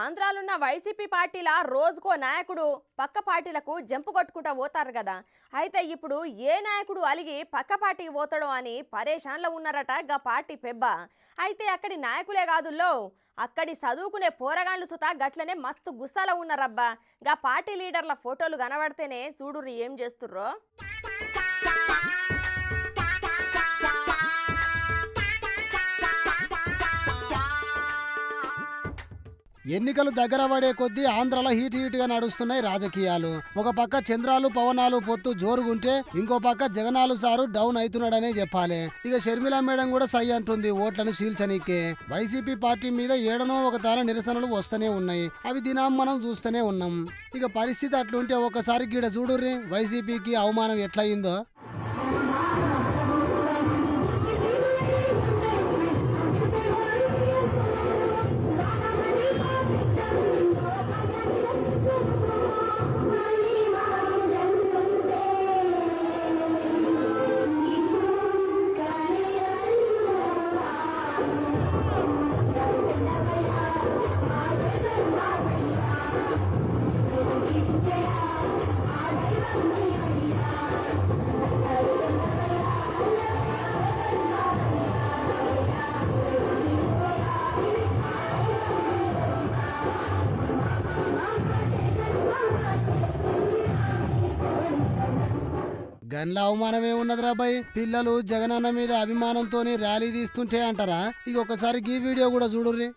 ఆంధ్రాలున్న YCP పార్టీల రోజుకో నాయకుడు పక్క పార్టీలకు జంపు కొట్టుకుంటా పోతారు కదా. అయితే ఇప్పుడు ఏ నాయకుడు అలిగి పక్క పార్టీకి పోతాడో అని పరేషాన్లో ఉన్నారట గా పార్టీ పెబ్బ. అయితే అక్కడి నాయకులే కాదుల్లో అక్కడి చదువుకునే పోరగాండ్లు సుతా గట్లనే మస్తు గుస్సాలో ఉన్నారబ్బా. గా పార్టీ లీడర్ల ఫోటోలు కనబడితేనే చూడుర్రి ఏం చేస్తుర్రో. ఎన్నికలు దగ్గర పడే కొద్దీ ఆంధ్రలో హీటుగా నడుస్తున్నాయి రాజకీయాలు. ఒక పక్క చంద్రాలు పవనాలు పొత్తు జోరుగుంటే ఇంకో పక్క జగనాలు సారు డౌన్ అవుతున్నాడనే చెప్పాలి. ఇక షర్మిల మేడం కూడా సై అంటుంది ఓట్లను చీల్చనీకే. వైసీపీ పార్టీ మీద ఏడనో ఒక తార నిరసనలు వస్తూనే ఉన్నాయి. అవి దినం మనం చూస్తూనే ఉన్నాం. ఇక పరిస్థితి అట్లుంటే ఒకసారి గీడ చూడుర్రి వైసీపీకి అవమానం ఎట్లయిందో. గన్ల అవమానమే ఉన్నదిరా బాయ్. పిల్లలు జగనన్న మీద అభిమానంతోని ర్యాలీ తీస్తుంటే అంటారా. ఇక ఒకసారి ఈ వీడియో కూడా చూడుర్రి.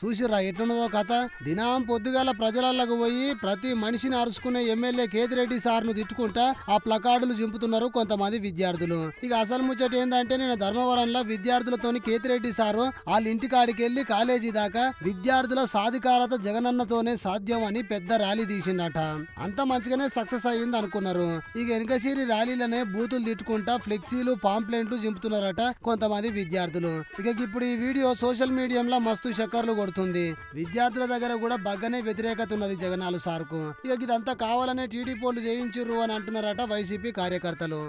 చూసిర్రా ఎట్లున్నదో కథ. దినం పొద్దుగాల ప్రజలకు పోయి ప్రతి మనిషిని అరుచుకునే ఎమ్మెల్యే కేతిరెడ్డి సార్ను తిట్టుకుంటా ఆ ప్లకార్డులు చింపుతున్నారు కొంతమంది విద్యార్థులు. ఇక అసలు ముచ్చట ఏందంటే నేను ధర్మవరంలో విద్యార్థులతోని కేతిరెడ్డి సారు వాళ్ళ ఇంటికాడికి వెళ్లి కాలేజీ దాకా విద్యార్థుల సాధికారత జగనన్నతోనే సాధ్యం అని పెద్ద ర్యాలీ తీసిండట. అంత మంచిగానే సక్సెస్ అయ్యింది అనుకున్నారు. ఇక వెనకసిరి ర్యాలీలనే బూతులు తిట్టుకుంటా ఫ్లెక్సీలు పాంప్లెంట్లు చింపుతున్నారట కొంతమంది విద్యార్థులు. ఇక ఇప్పుడు ఈ వీడియో సోషల్ మీడియాలో మస్తు చక్కర్లు కొడుతుంది. విద్యార్థుల దగ్గర కూడా బగ్గనే వ్యతిరేకత ఉన్నది జగనాలు సార్కు. ఇక ఇదంతా కావాలనే టీడీపీ వాళ్ళు చేయించుర్రు అని అంటున్నారట వైసీపీ కార్యకర్తలు.